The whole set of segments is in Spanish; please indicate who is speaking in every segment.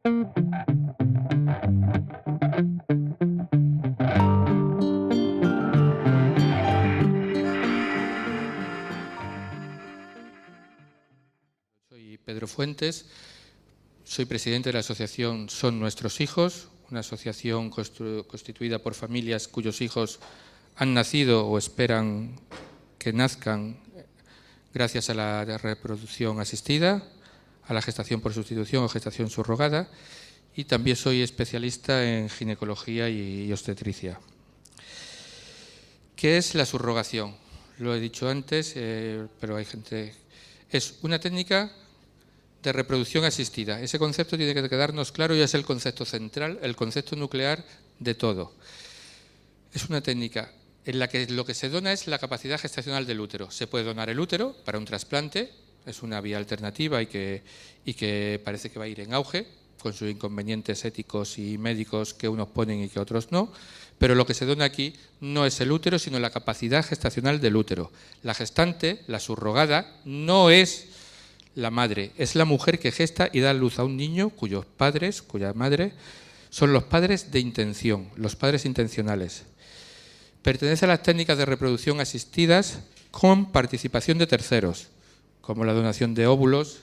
Speaker 1: Soy Pedro Fuentes, soy presidente de la asociación Son Nuestros Hijos, una asociación constituida por familias cuyos hijos han nacido o esperan que nazcan gracias a la reproducción asistida, a la gestación por sustitución o gestación subrogada, y también soy especialista en ginecología y obstetricia. ¿Qué es la subrogación? Lo he dicho antes, pero hay gente... Es una técnica de reproducción asistida. Ese concepto tiene que quedarnos claro y es el concepto central, el concepto nuclear de todo. Es una técnica en la que lo que se dona es la capacidad gestacional del útero. Se puede donar el útero para un trasplante, es una vía alternativa y que parece que va a ir en auge, con sus inconvenientes éticos y médicos que unos ponen y que otros no, pero lo que se dona aquí no es el útero, sino la capacidad gestacional del útero. La gestante, la subrogada, no es la madre, es la mujer que gesta y da a luz a un niño cuyos padres, cuya madre, son los padres de intención, los padres intencionales. Pertenece a las técnicas de reproducción asistidas con participación de terceros, como la donación de óvulos,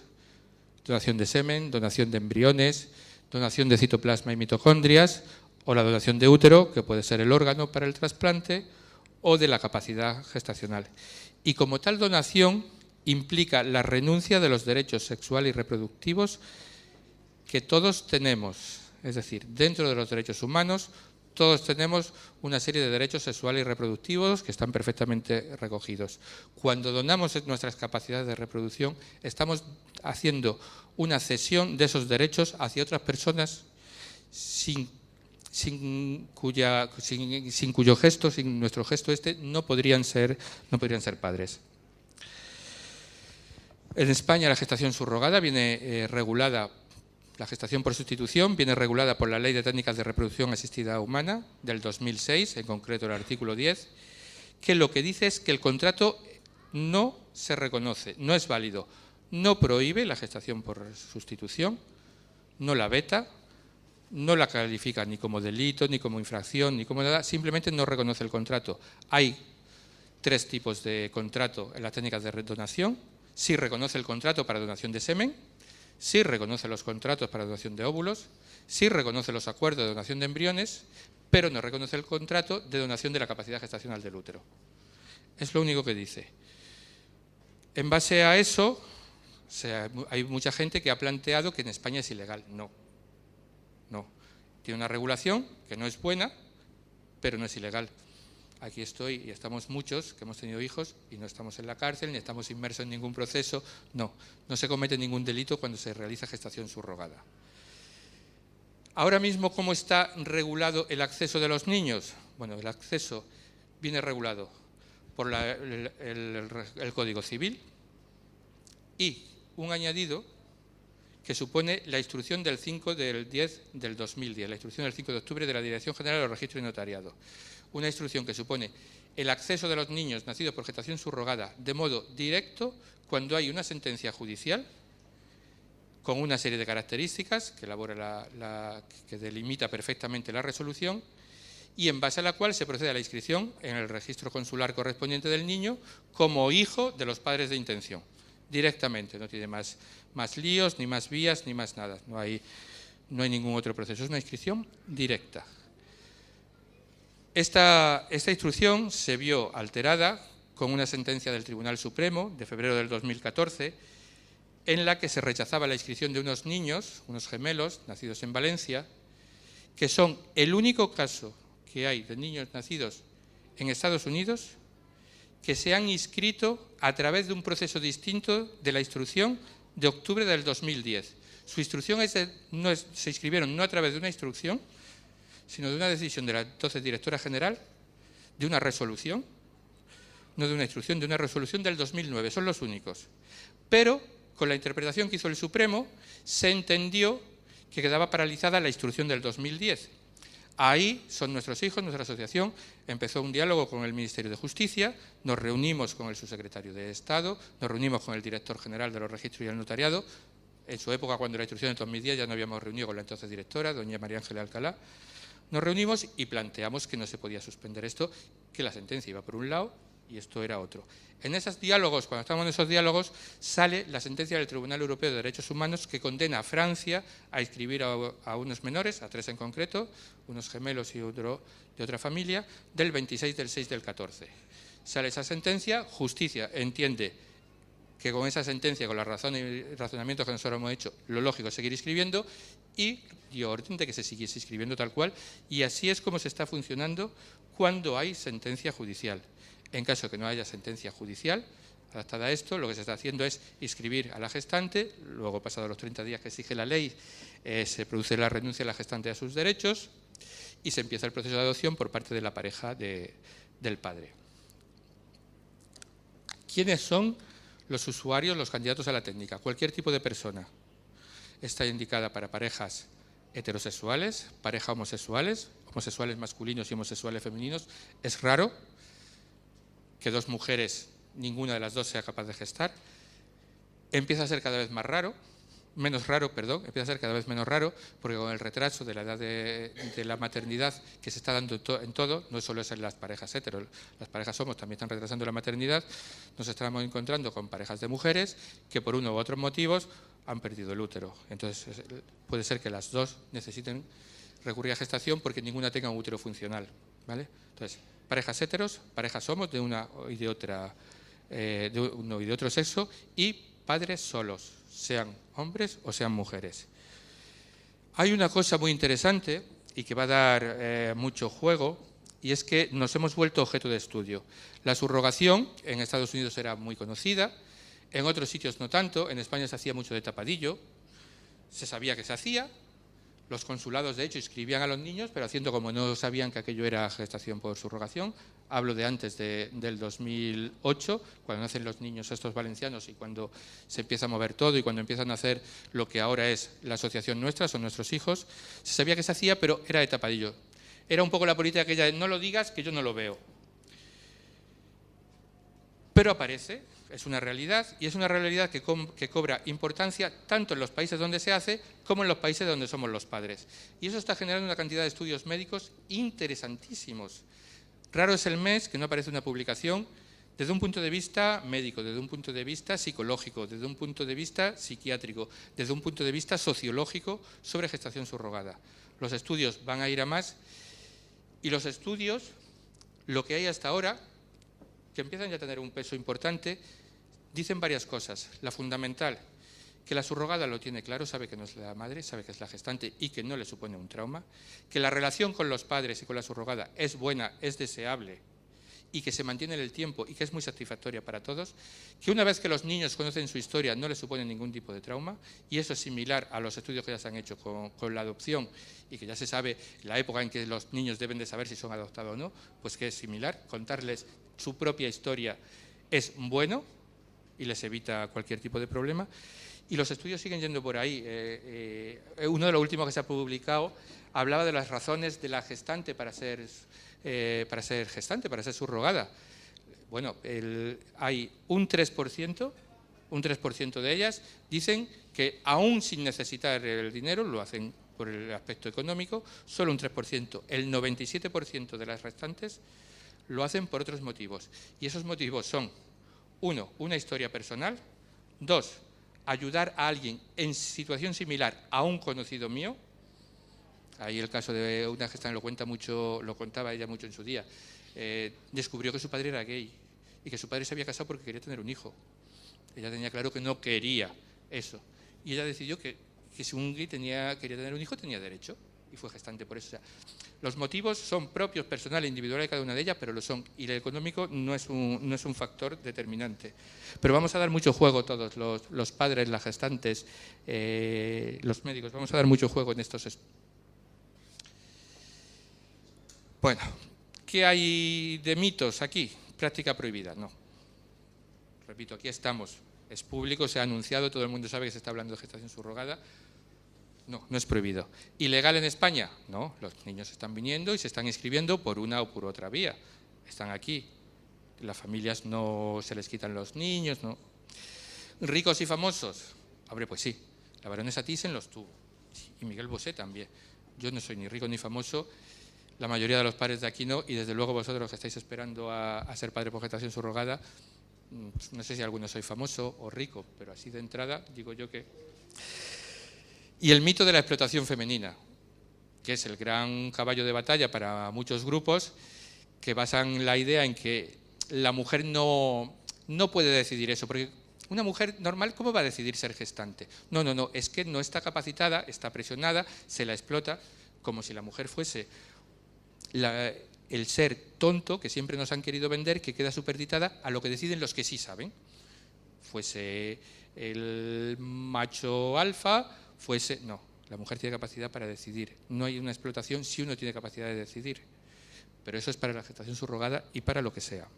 Speaker 1: donación de semen, donación de embriones, donación de citoplasma y mitocondrias, o la donación de útero, que puede ser el órgano para el trasplante, o de la capacidad gestacional. Y como tal donación implica la renuncia de los derechos sexuales y reproductivos que todos tenemos, es decir, dentro de los derechos humanos, todos tenemos una serie de derechos sexuales y reproductivos que están perfectamente recogidos. Cuando donamos nuestras capacidades de reproducción, estamos haciendo una cesión de esos derechos hacia otras personas sin cuyo gesto, sin nuestro gesto no podrían ser padres. En España la gestación subrogada viene regulada. La gestación por sustitución viene regulada por la Ley de Técnicas de Reproducción Asistida Humana del 2006, en concreto el artículo 10, que lo que dice es que el contrato no se reconoce, no es válido, no prohíbe la gestación por sustitución, no la veta, no la califica ni como delito, ni como infracción, ni como nada, simplemente no reconoce el contrato. Hay 3 tipos de contrato en las técnicas de donación. Sí reconoce el contrato para donación de semen, sí reconoce los contratos para donación de óvulos, sí reconoce los acuerdos de donación de embriones, pero no reconoce el contrato de donación de la capacidad gestacional del útero. Es lo único que dice. En base a eso, hay mucha gente que ha planteado que en España es ilegal. No. Tiene una regulación que no es buena, pero no es ilegal. Aquí estoy y estamos muchos que hemos tenido hijos y no estamos en la cárcel ni estamos inmersos en ningún proceso. No se comete ningún delito cuando se realiza gestación subrogada. Ahora mismo, ¿cómo está regulado el acceso de los niños? Bueno, el acceso viene regulado por el Código Civil y un añadido que supone la instrucción del 5 del 10 del 2010, la instrucción del 5 de octubre de la Dirección General de los Registros y Notariado. Una instrucción que supone el acceso de los niños nacidos por gestación subrogada de modo directo cuando hay una sentencia judicial con una serie de características que elabora que delimita perfectamente la resolución y en base a la cual se procede a la inscripción en el registro consular correspondiente del niño como hijo de los padres de intención. Directamente, no tiene más líos, ni más vías, ni más nada. No hay ningún otro proceso, es una inscripción directa. Esta instrucción se vio alterada con una sentencia del Tribunal Supremo de febrero del 2014 en la que se rechazaba la inscripción de unos niños, unos gemelos, nacidos en Valencia, que son el único caso que hay de niños nacidos en Estados Unidos que se han inscrito a través de un proceso distinto de la instrucción de octubre del 2010. Su instrucción se inscribieron no a través de una instrucción, sino de una decisión de la entonces directora general, de una resolución, no de una instrucción, de una resolución del 2009, son los únicos. Pero, con la interpretación que hizo el Supremo, se entendió que quedaba paralizada la instrucción del 2010. Ahí Son Nuestros Hijos, nuestra asociación, empezó un diálogo con el Ministerio de Justicia, nos reunimos con el subsecretario de Estado, nos reunimos con el director general de los registros y el notariado, en su época, cuando la instrucción en 2010, ya nos habíamos reunido con la entonces directora, doña María Ángeles Alcalá. Nos reunimos y planteamos que no se podía suspender esto, que la sentencia iba por un lado y esto era otro. En esos diálogos, cuando estamos en esos diálogos, sale la sentencia del Tribunal Europeo de Derechos Humanos que condena a Francia a inscribir a unos menores, a 3 en concreto, unos gemelos y otro de otra familia, del 26 del 6 del 14. Sale esa sentencia, justicia entiende que con esa sentencia, con la razón y razonamientos que nosotros hemos hecho, lo lógico es seguir escribiendo y dio orden de que se siguiese escribiendo tal cual, y así es como se está funcionando cuando hay sentencia judicial. En caso de que no haya sentencia judicial adaptada a esto, lo que se está haciendo es inscribir a la gestante, luego pasados los 30 días que exige la ley, se produce la renuncia de la gestante a sus derechos y se empieza el proceso de adopción por parte de la pareja del padre. ¿Quiénes son los usuarios, los candidatos a la técnica? Cualquier tipo de persona. Está indicada para parejas heterosexuales, parejas homosexuales, homosexuales masculinos y homosexuales femeninos. Es raro que dos mujeres, ninguna de las dos sea capaz de gestar. Empieza a ser cada vez más raro, empieza a ser cada vez menos raro, porque con el retraso de la edad de la maternidad que se está dando en todo, no solo es en las parejas heteros, las parejas homos también están retrasando la maternidad, nos estamos encontrando con parejas de mujeres que por uno u otros motivos han perdido el útero. Entonces puede ser que las dos necesiten recurrir a gestación porque ninguna tenga un útero funcional, ¿vale? Entonces, parejas heteros, parejas homos de una y de otra, de uno y de otro sexo, y padres solos, sean hombres o sean mujeres. Hay una cosa muy interesante y que va a dar mucho juego, y es que nos hemos vuelto objeto de estudio. La subrogación en Estados Unidos era muy conocida, en otros sitios no tanto. En España se hacía mucho de tapadillo, se sabía que se hacía. Los consulados, de hecho, inscribían a los niños, pero haciendo como no sabían que aquello era gestación por subrogación. Hablo de antes del 2008, cuando nacen los niños estos valencianos y cuando se empieza a mover todo y cuando empiezan a hacer lo que ahora es la asociación nuestra, son nuestros hijos. Se sabía que se hacía, pero era de tapadillo. Era un poco la política aquella de no lo digas, que yo no lo veo. Pero aparece, es una realidad, y es una realidad que cobra importancia tanto en los países donde se hace como en los países donde somos los padres. Y eso está generando una cantidad de estudios médicos interesantísimos. Raro es el mes que no aparece una publicación desde un punto de vista médico, desde un punto de vista psicológico, desde un punto de vista psiquiátrico, desde un punto de vista sociológico sobre gestación subrogada. Los estudios van a ir a más, y los estudios, lo que hay hasta ahora, que empiezan ya a tener un peso importante, dicen varias cosas. La fundamental, que la subrogada lo tiene claro, sabe que no es la madre, sabe que es la gestante y que no le supone un trauma, que la relación con los padres y con la subrogada es buena, es deseable y que se mantiene en el tiempo y que es muy satisfactoria para todos, que una vez que los niños conocen su historia no les supone ningún tipo de trauma, y eso es similar a los estudios que ya se han hecho con la adopción y que ya se sabe la época en que los niños deben de saber si son adoptados o no, pues que es similar. Contarles su propia historia es bueno y les evita cualquier tipo de problema. Y los estudios siguen yendo por ahí. Uno de los últimos que se ha publicado hablaba de las razones de la gestante para ser gestante, para ser subrogada. Bueno, hay un 3% de ellas dicen que aún sin necesitar el dinero, lo hacen por el aspecto económico, solo un 3%. El 97% de las restantes lo hacen por otros motivos. Y esos motivos son, 1, una historia personal; 2, ayudar a alguien en situación similar a un conocido mío. Ahí el caso de una gestante lo contaba ella mucho en su día. Descubrió que su padre era gay y que su padre se había casado porque quería tener un hijo. Ella tenía claro que no quería eso. Y ella decidió que si un gay quería tener un hijo, tenía derecho. Y fue gestante por eso. O sea, los motivos son propios, personales, individuales de cada una de ellas, pero lo son. Y el económico no es un factor determinante. Pero vamos a dar mucho juego todos, los padres, las gestantes, los médicos. Vamos a dar mucho juego en estos estudios. Bueno, ¿qué hay de mitos aquí? Práctica prohibida, no. Repito, aquí estamos. Es público, se ha anunciado, todo el mundo sabe que se está hablando de gestación subrogada. No, no es prohibido. ¿Ilegal en España? No, los niños están viniendo y se están inscribiendo por una o por otra vía. Están aquí. Las familias no se les quitan los niños, ¿no? ¿Ricos y famosos? Hombre, pues sí. La baronesa Thyssen los tuvo, y Miguel Bosé también. Yo no soy ni rico ni famoso, la mayoría de los padres de aquí no, y desde luego vosotros que estáis esperando a ser padre por gestación subrogada, no sé si alguno soy famoso o rico, pero así de entrada digo yo que... Y el mito de la explotación femenina, que es el gran caballo de batalla para muchos grupos, que basan la idea en que la mujer no puede decidir eso, porque una mujer normal, ¿cómo va a decidir ser gestante? No, es que no está capacitada, está presionada, se la explota, como si la mujer fuese el ser tonto que siempre nos han querido vender, que queda superditada a lo que deciden los que sí saben. Fuese el macho alfa, fuese... No, la mujer tiene capacidad para decidir. No hay una explotación si uno tiene capacidad de decidir. Pero eso es para la gestación subrogada y para lo que sea.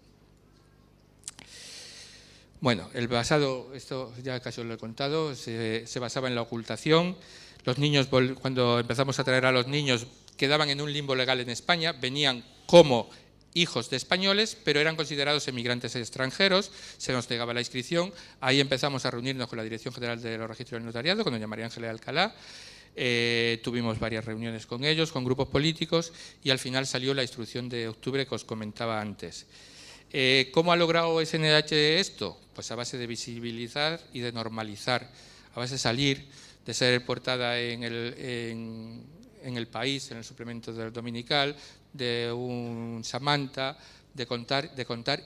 Speaker 1: Bueno, el basado, esto ya casi os lo he contado, se basaba en la ocultación. Los niños, cuando empezamos a traer a los niños, quedaban en un limbo legal en España, venían como hijos de españoles, pero eran considerados emigrantes extranjeros, se nos negaba la inscripción. Ahí empezamos a reunirnos con la Dirección General de los Registros del Notariado, con doña María Ángeles Alcalá. Tuvimos varias reuniones con ellos, con grupos políticos, y al final salió la instrucción de octubre que os comentaba antes. ¿Cómo ha logrado SNH esto? Pues a base de visibilizar y de normalizar, a base de salir, de ser portada en el País, en el suplemento del Dominical, de un Samantha, de contar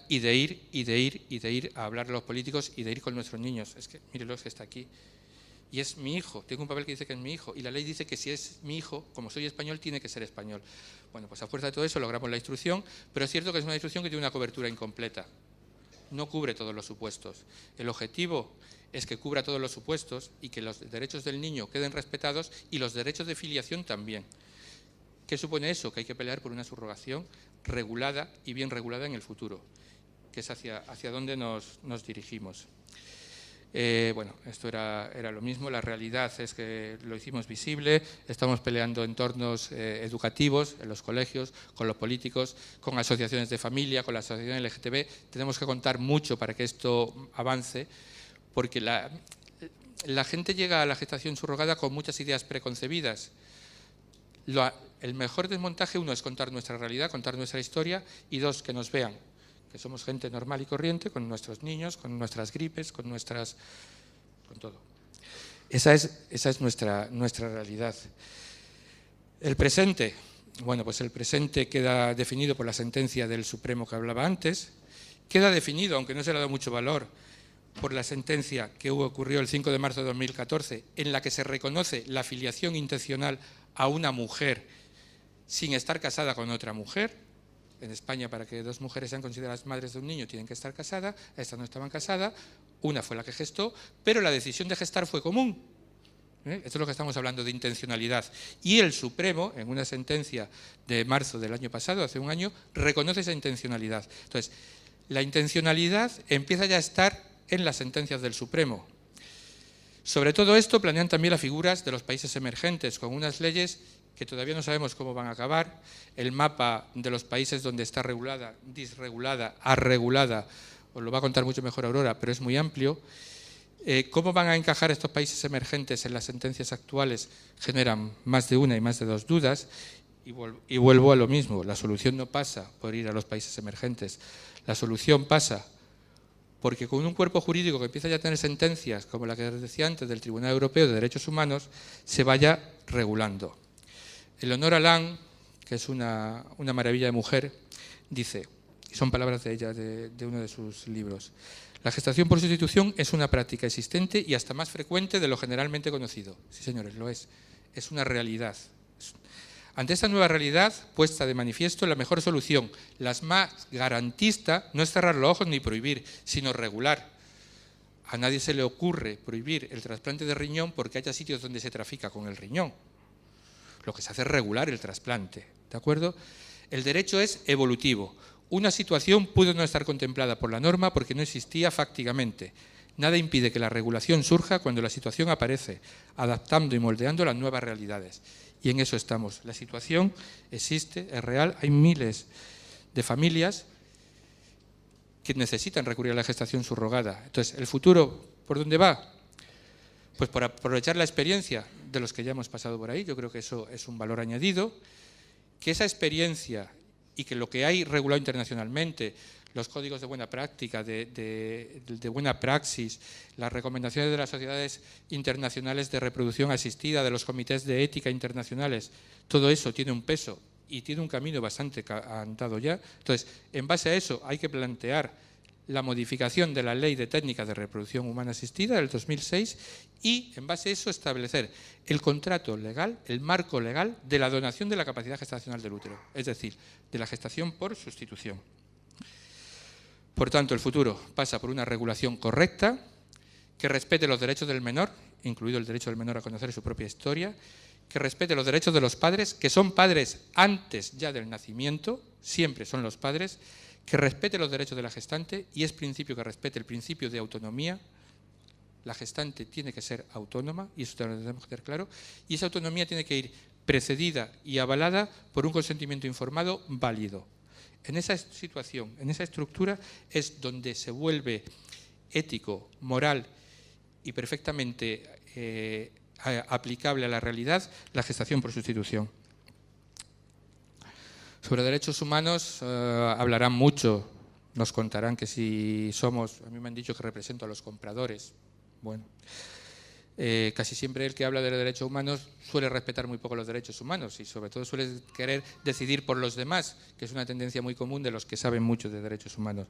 Speaker 1: y de ir a hablar a los políticos y de ir con nuestros niños. Es que, mírenlo, que está aquí. Y es mi hijo, tengo un papel que dice que es mi hijo, y la ley dice que si es mi hijo, como soy español, tiene que ser español. Bueno, pues a fuerza de todo eso logramos la instrucción, pero es cierto que es una instrucción que tiene una cobertura incompleta. No cubre todos los supuestos. El objetivo es que cubra todos los supuestos y que los derechos del niño queden respetados y los derechos de filiación también. ¿Qué supone eso? Que hay que pelear por una subrogación regulada y bien regulada en el futuro, que es hacia dónde nos dirigimos. Bueno, esto era lo mismo, la realidad es que lo hicimos visible, estamos peleando entornos educativos, en los colegios, con los políticos, con asociaciones de familia, con la asociación LGTB, tenemos que contar mucho para que esto avance, porque la gente llega a la gestación subrogada con muchas ideas preconcebidas. El mejor desmontaje, uno, es contar nuestra realidad, contar nuestra historia, y dos, que nos vean, que somos gente normal y corriente, con nuestros niños, con nuestras gripes, con todo. Esa es nuestra realidad. El presente, bueno, pues el presente queda definido por la sentencia del Supremo que hablaba antes, queda definido, aunque no se le ha dado mucho valor, por la sentencia que ocurrió el 5 de marzo de 2014, en la que se reconoce la filiación intencional a una mujer sin estar casada con otra mujer. En España, para que dos mujeres sean consideradas madres de un niño, tienen que estar casadas. Estas no estaban casadas, una fue la que gestó, pero la decisión de gestar fue común. Esto es lo que estamos hablando de intencionalidad. Y el Supremo, en una sentencia de marzo del año pasado, hace un año, reconoce esa intencionalidad. Entonces, la intencionalidad empieza ya a estar en las sentencias del Supremo. Sobre todo esto planean también las figuras de los países emergentes, con unas leyes que todavía no sabemos cómo van a acabar, el mapa de los países donde está regulada, disregulada, arregulada, os lo va a contar mucho mejor Aurora, pero es muy amplio. Cómo van a encajar estos países emergentes en las sentencias actuales generan más de una y más de dos dudas, y vuelvo a lo mismo, la solución no pasa por ir a los países emergentes, la solución pasa porque con un cuerpo jurídico que empieza ya a tener sentencias, como la que decía antes del Tribunal Europeo de Derechos Humanos, se vaya regulando. Eleonora Lang, que es una maravilla de mujer, dice, y son palabras de ella, de uno de sus libros, la gestación por sustitución es una práctica existente y hasta más frecuente de lo generalmente conocido. Sí, señores, lo es. Es una realidad. Ante esta nueva realidad puesta de manifiesto, la mejor solución, la más garantista, no es cerrar los ojos ni prohibir, sino regular. A nadie se le ocurre prohibir el trasplante de riñón porque haya sitios donde se trafica con el riñón. Lo que se hace es regular el trasplante, ¿de acuerdo? El derecho es evolutivo. Una situación pudo no estar contemplada por la norma porque no existía fácticamente. Nada impide que la regulación surja cuando la situación aparece, adaptando y moldeando las nuevas realidades. Y en eso estamos. La situación existe, es real, hay miles de familias que necesitan recurrir a la gestación subrogada. Entonces, ¿el futuro por dónde va? Pues por aprovechar la experiencia de los que ya hemos pasado por ahí, yo creo que eso es un valor añadido, que esa experiencia y que lo que hay regulado internacionalmente, los códigos de buena práctica, de buena praxis, las recomendaciones de las sociedades internacionales de reproducción asistida, de los comités de ética internacionales, todo eso tiene un peso y tiene un camino bastante andado ya. Entonces, en base a eso hay que plantear la modificación de la Ley de Técnicas de Reproducción Humana Asistida del 2006 y, en base a eso, establecer el contrato legal, el marco legal de la donación de la capacidad gestacional del útero, es decir, de la gestación por sustitución. Por tanto, el futuro pasa por una regulación correcta, que respete los derechos del menor, incluido el derecho del menor a conocer su propia historia, que respete los derechos de los padres, que son padres antes ya del nacimiento, siempre son los padres, que respete los derechos de la gestante y es principio que respete el principio de autonomía. La gestante tiene que ser autónoma y eso lo tenemos que tener claro, y esa autonomía tiene que ir precedida y avalada por un consentimiento informado válido. En esa situación, en esa estructura es donde se vuelve ético, moral y perfectamente aplicable a la realidad la gestación por sustitución. Sobre derechos humanos hablarán mucho, nos contarán que si somos, a mí me han dicho que represento a los compradores. Bueno, casi siempre el que habla de los derechos humanos suele respetar muy poco los derechos humanos y sobre todo suele querer decidir por los demás, que es una tendencia muy común de los que saben mucho de derechos humanos.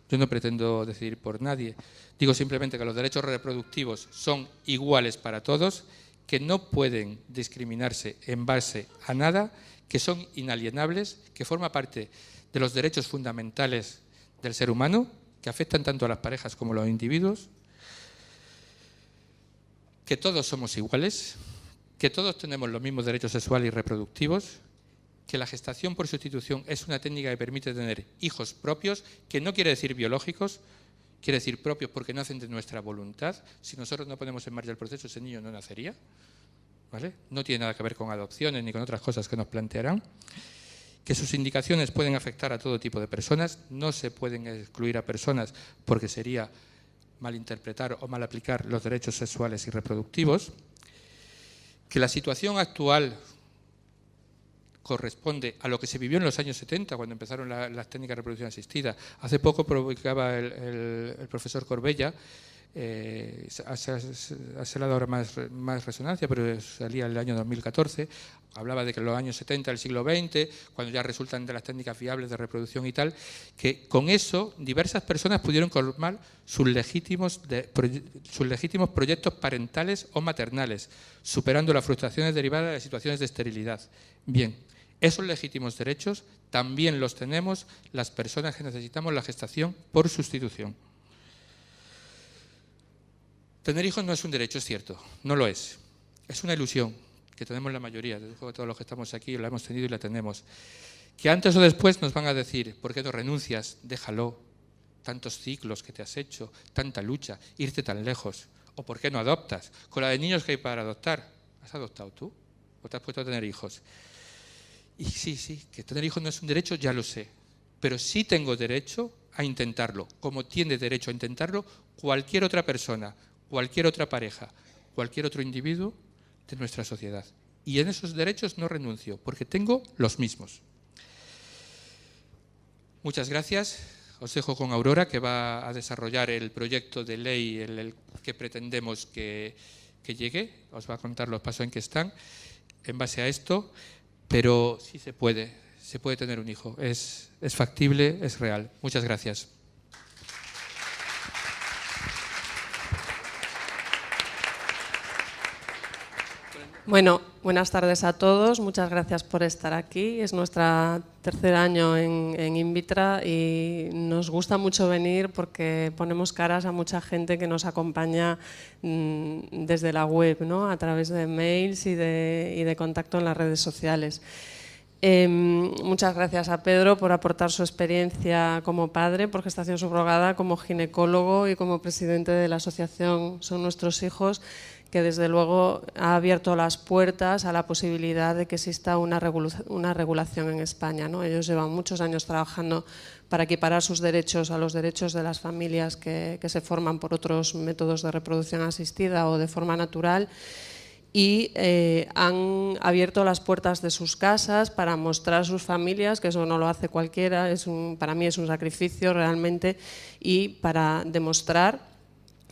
Speaker 1: Yo no pretendo decidir por nadie, digo simplemente que los derechos reproductivos son iguales para todos, que no pueden discriminarse en base a nada, que son inalienables, que forma parte de los derechos fundamentales del ser humano, que afectan tanto a las parejas como a los individuos, que todos somos iguales, que todos tenemos los mismos derechos sexuales y reproductivos, que la gestación por sustitución es una técnica que permite tener hijos propios, que no quiere decir biológicos, quiere decir propios porque nacen de nuestra voluntad. Si nosotros no ponemos en marcha el proceso, ese niño no nacería. ¿Vale? No tiene nada que ver con adopciones ni con otras cosas que nos plantearán, que sus indicaciones pueden afectar a todo tipo de personas, no se pueden excluir a personas porque sería malinterpretar o mal aplicar los derechos sexuales y reproductivos, que la situación actual corresponde a lo que se vivió en los años 70, cuando empezaron las técnicas de reproducción asistida. Hace poco publicaba el profesor Corbella, se le ha dado ahora más resonancia, pero salía el año 2014, hablaba de que en los años 70 del siglo XX, cuando ya resultan de las técnicas viables de reproducción y tal, que con eso diversas personas pudieron colmar sus legítimos proyectos parentales o maternales, superando las frustraciones derivadas de situaciones de esterilidad. Bien, esos legítimos derechos también los tenemos las personas que necesitamos la gestación por sustitución. Tener hijos no es un derecho, es cierto, no lo es. Es una ilusión que tenemos la mayoría, todos los que estamos aquí la hemos tenido y la tenemos. Que antes o después nos van a decir, ¿por qué no renuncias? Déjalo, tantos ciclos que te has hecho, tanta lucha, irte tan lejos. ¿O por qué no adoptas? Con la de niños que hay para adoptar, ¿has adoptado tú? ¿O te has puesto a tener hijos? Y sí, que tener hijos no es un derecho, ya lo sé. Pero sí tengo derecho a intentarlo, como tiene derecho a intentarlo cualquier otra persona, cualquier otra pareja, cualquier otro individuo de nuestra sociedad. Y en esos derechos no renuncio, porque tengo los mismos. Muchas gracias. Os dejo con Aurora, que va a desarrollar el proyecto de ley en el que pretendemos que llegue. Os va a contar los pasos en que están en base a esto, pero sí se puede tener un hijo. Es factible, es real. Muchas gracias.
Speaker 2: Bueno, buenas tardes a todos. Muchas gracias por estar aquí. Es nuestro tercer año en Invitra y nos gusta mucho venir porque ponemos caras a mucha gente que nos acompaña desde la web, ¿no? A través de mails y de contacto en las redes sociales. Muchas gracias a Pedro por aportar su experiencia como padre por gestación subrogada, como ginecólogo y como presidente de la asociación Son Nuestros Hijos, que desde luego ha abierto las puertas a la posibilidad de que exista una regulación en España, ¿no? Ellos llevan muchos años trabajando para equiparar sus derechos a los derechos de las familias que se forman por otros métodos de reproducción asistida o de forma natural, y han abierto las puertas de sus casas para mostrar a sus familias, que eso no lo hace cualquiera, para mí es un sacrificio realmente, y para demostrar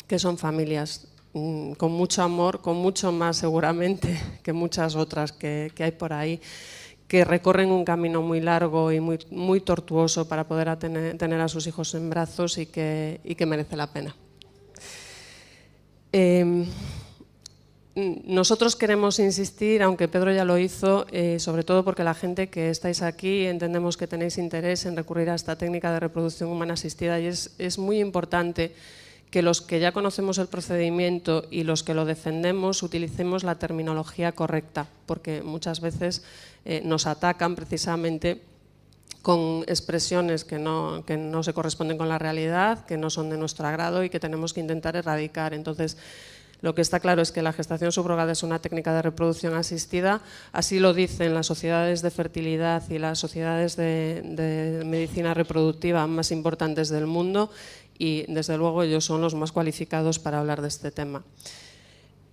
Speaker 2: que son familias con mucho amor, con mucho más seguramente que muchas otras que hay por ahí, que recorren un camino muy largo y muy tortuoso para poder tener a sus hijos en brazos y que merece la pena. Nosotros queremos insistir, aunque Pedro ya lo hizo, sobre todo porque la gente que estáis aquí entendemos que tenéis interés en recurrir a esta técnica de reproducción humana asistida, y es muy importante que los que ya conocemos el procedimiento y los que lo defendemos utilicemos la terminología correcta, porque muchas veces nos atacan precisamente con expresiones que no se corresponden con la realidad, que no son de nuestro agrado y que tenemos que intentar erradicar. Entonces, lo que está claro es que la gestación subrogada es una técnica de reproducción asistida, así lo dicen las sociedades de fertilidad y las sociedades de medicina reproductiva más importantes del mundo, y desde luego ellos son los más cualificados para hablar de este tema.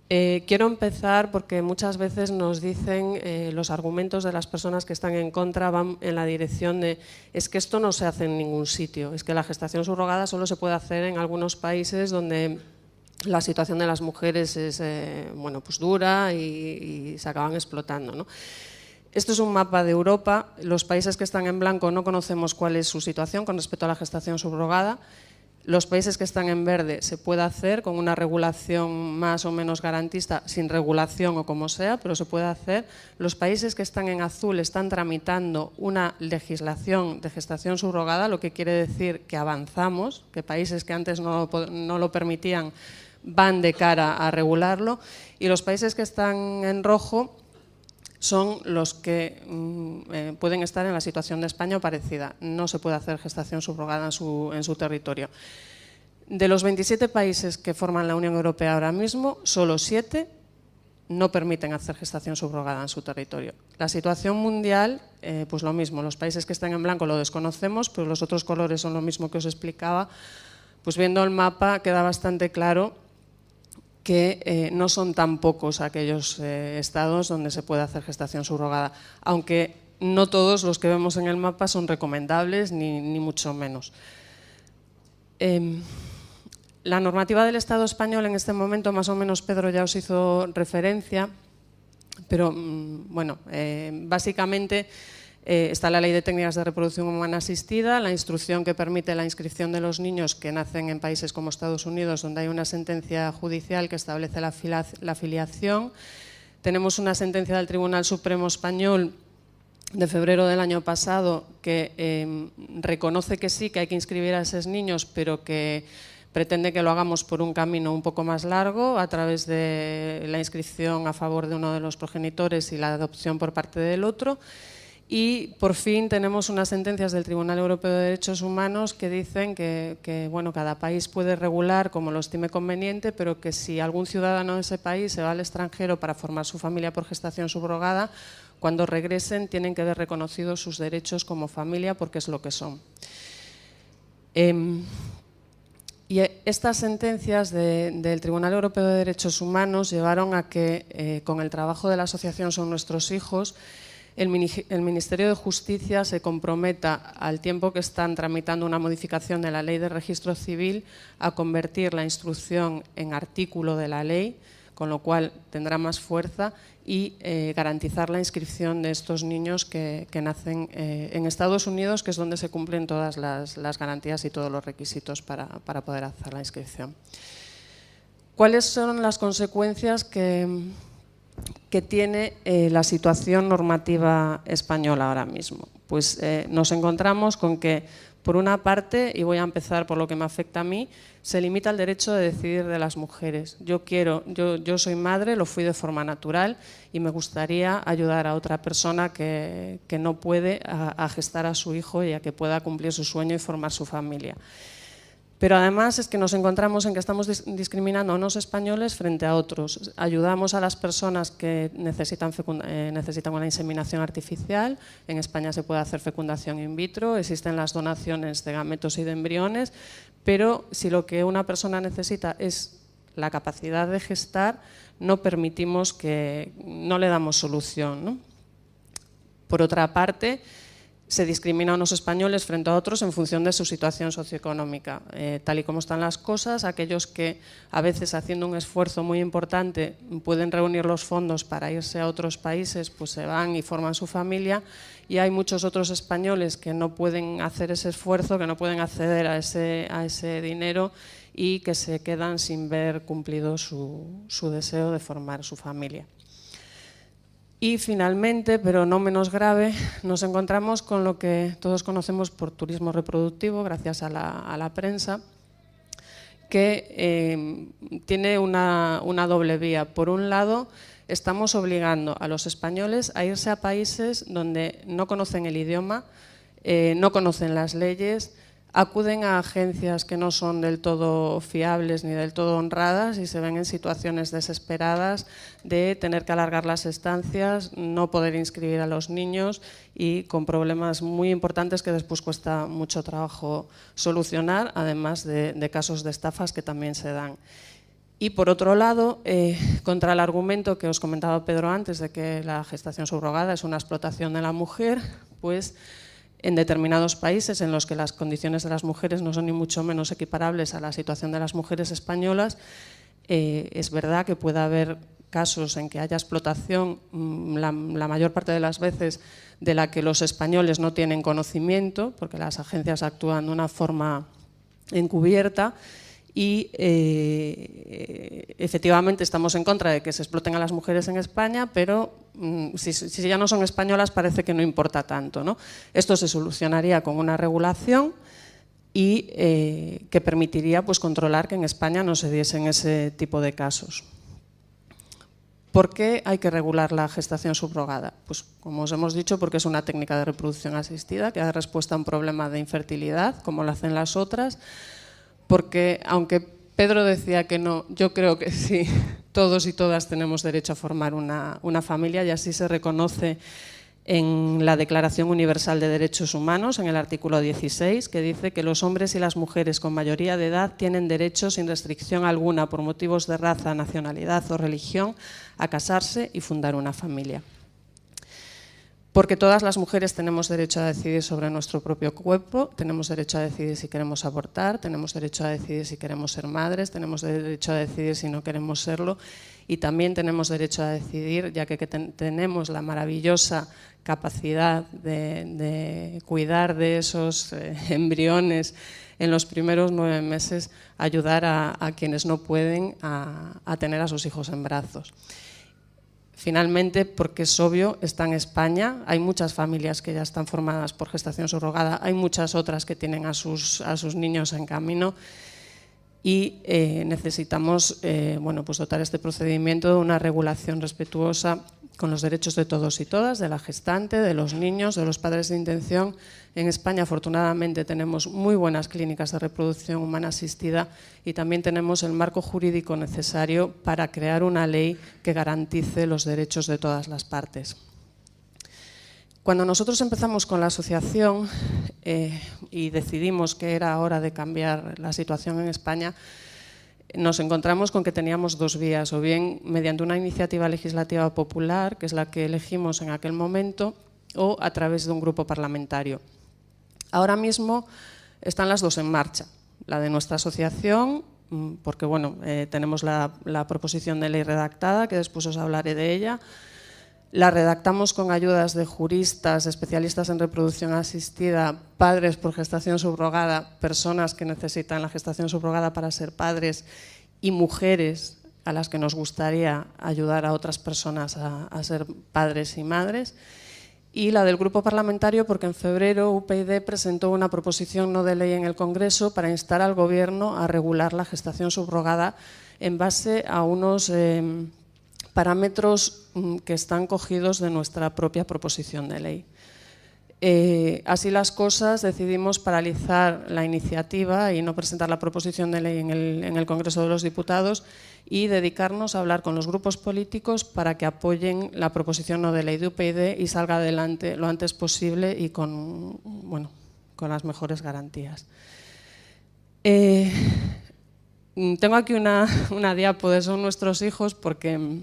Speaker 2: Quiero empezar porque muchas veces nos dicen los argumentos de las personas que están en contra van en la dirección de es que esto no se hace en ningún sitio, es que la gestación subrogada solo se puede hacer en algunos países donde la situación de las mujeres es bueno, pues dura y se acaban explotando, ¿no? Esto es un mapa de Europa. Los países que están en blanco no conocemos cuál es su situación con respecto a la gestación subrogada. Los países que están en verde se puede hacer con una regulación más o menos garantista, sin regulación o como sea, pero se puede hacer. Los países que están en azul están tramitando una legislación de gestación subrogada, lo que quiere decir que avanzamos, que países que antes no lo permitían van de cara a regularlo, y los países que están en rojo son los que pueden estar en la situación de España o parecida. No se puede hacer gestación subrogada en su territorio. De los 27 países que forman la Unión Europea ahora mismo, solo 7 no permiten hacer gestación subrogada en su territorio. La situación mundial, pues lo mismo, los países que están en blanco lo desconocemos, pero los otros colores son lo mismo que os explicaba. Pues viendo el mapa queda bastante claro que no son tan pocos aquellos estados donde se puede hacer gestación subrogada, aunque no todos los que vemos en el mapa son recomendables, ni mucho menos. La normativa del Estado español en este momento, más o menos Pedro ya os hizo referencia, pero bueno, básicamente está la Ley de Técnicas de Reproducción Humana Asistida, la instrucción que permite la inscripción de los niños que nacen en países como Estados Unidos, donde hay una sentencia judicial que establece la filiación. Tenemos una sentencia del Tribunal Supremo Español de febrero del año pasado que reconoce que sí, que hay que inscribir a esos niños, pero que pretende que lo hagamos por un camino un poco más largo, a través de la inscripción a favor de uno de los progenitores y la adopción por parte del otro. Y por fin tenemos unas sentencias del Tribunal Europeo de Derechos Humanos que dicen que bueno, cada país puede regular como lo estime conveniente, pero que si algún ciudadano de ese país se va al extranjero para formar su familia por gestación subrogada, cuando regresen tienen que ver reconocidos sus derechos como familia, porque es lo que son. Y estas sentencias del Tribunal Europeo de Derechos Humanos llevaron a que, con el trabajo de la asociación Son Nuestros Hijos, el Ministerio de Justicia se comprometa, al tiempo que están tramitando una modificación de la Ley de Registro Civil, a convertir la instrucción en artículo de la ley, con lo cual tendrá más fuerza, y garantizar la inscripción de estos niños que nacen en Estados Unidos, que es donde se cumplen todas las garantías y todos los requisitos para poder hacer la inscripción. ¿Cuáles son las consecuencias que tiene la situación normativa española ahora mismo? Pues nos encontramos con que, por una parte, y voy a empezar por lo que me afecta a mí, se limita el derecho de decidir de las mujeres. Yo soy madre, lo fui de forma natural y me gustaría ayudar a otra persona que no puede a gestar a su hijo y a que pueda cumplir su sueño y formar su familia. Pero además es que nos encontramos en que estamos discriminando a unos españoles frente a otros. Ayudamos a las personas que necesitan una inseminación artificial. En España se puede hacer fecundación in vitro, existen las donaciones de gametos y de embriones, pero si lo que una persona necesita es la capacidad de gestar, no le damos solución, ¿no? Por otra parte, se discrimina a unos españoles frente a otros en función de su situación socioeconómica. Tal y como están las cosas, aquellos que a veces haciendo un esfuerzo muy importante pueden reunir los fondos para irse a otros países, pues se van y forman su familia, y hay muchos otros españoles que no pueden hacer ese esfuerzo, que no pueden acceder a ese dinero y que se quedan sin ver cumplido su deseo de formar su familia. Y finalmente, pero no menos grave, nos encontramos con lo que todos conocemos por turismo reproductivo, gracias a la prensa, que tiene una doble vía. Por un lado, estamos obligando a los españoles a irse a países donde no conocen el idioma, no conocen las leyes, acuden a agencias que no son del todo fiables ni del todo honradas y se ven en situaciones desesperadas de tener que alargar las estancias, no poder inscribir a los niños y con problemas muy importantes que después cuesta mucho trabajo solucionar, además de casos de estafas que también se dan. Y por otro lado, contra el argumento que os comentaba Pedro antes de que la gestación subrogada es una explotación de la mujer, pues en determinados países en los que las condiciones de las mujeres no son ni mucho menos equiparables a la situación de las mujeres españolas, es verdad que puede haber casos en que haya explotación, la mayor parte de las veces de la que los españoles no tienen conocimiento, porque las agencias actúan de una forma encubierta, y efectivamente estamos en contra de que se exploten a las mujeres en España, pero si ya no son españolas parece que no importa tanto, ¿no? Esto se solucionaría con una regulación y que permitiría pues, controlar que en España no se diesen ese tipo de casos. ¿Por qué hay que regular la gestación subrogada? Pues como os hemos dicho, porque es una técnica de reproducción asistida que da respuesta a un problema de infertilidad, como lo hacen las otras, porque aunque Pedro decía que no, yo creo que sí, todos y todas tenemos derecho a formar una familia y así se reconoce en la Declaración Universal de Derechos Humanos, en el artículo 16, que dice que los hombres y las mujeres con mayoría de edad tienen derecho sin restricción alguna por motivos de raza, nacionalidad o religión a casarse y fundar una familia. Porque todas las mujeres tenemos derecho a decidir sobre nuestro propio cuerpo, tenemos derecho a decidir si queremos abortar, tenemos derecho a decidir si queremos ser madres, tenemos derecho a decidir si no queremos serlo y también tenemos derecho a decidir, ya que tenemos la maravillosa capacidad de cuidar de esos embriones en los primeros 9 meses, ayudar a quienes no pueden a tener a sus hijos en brazos. Finalmente, porque es obvio, está en España, hay muchas familias que ya están formadas por gestación subrogada, hay muchas otras que tienen a sus niños en camino y necesitamos pues dotar este procedimiento de una regulación respetuosa con los derechos de todos y todas, de la gestante, de los niños, de los padres de intención. En España, afortunadamente, tenemos muy buenas clínicas de reproducción humana asistida y también tenemos el marco jurídico necesario para crear una ley que garantice los derechos de todas las partes. Cuando nosotros empezamos con la asociación y decidimos que era hora de cambiar la situación en España, nos encontramos con que teníamos 2 vías, o bien mediante una iniciativa legislativa popular, que es la que elegimos en aquel momento, o a través de un grupo parlamentario. Ahora mismo están las 2 en marcha, la de nuestra asociación, porque bueno, tenemos la proposición de ley redactada, que después os hablaré de ella. La redactamos con ayudas de juristas, especialistas en reproducción asistida, padres por gestación subrogada, personas que necesitan la gestación subrogada para ser padres y mujeres a las que nos gustaría ayudar a otras personas a ser padres y madres. Y la del grupo parlamentario porque en febrero UPyD presentó una proposición no de ley en el Congreso para instar al Gobierno a regular la gestación subrogada en base a unos parámetros que están cogidos de nuestra propia proposición de ley. Así las cosas, decidimos paralizar la iniciativa y no presentar la proposición de ley en el Congreso de los Diputados y dedicarnos a hablar con los grupos políticos para que apoyen la proposición no de ley de UPyD y salga adelante lo antes posible y con las mejores garantías. Tengo aquí una diapo de Son Nuestros Hijos porque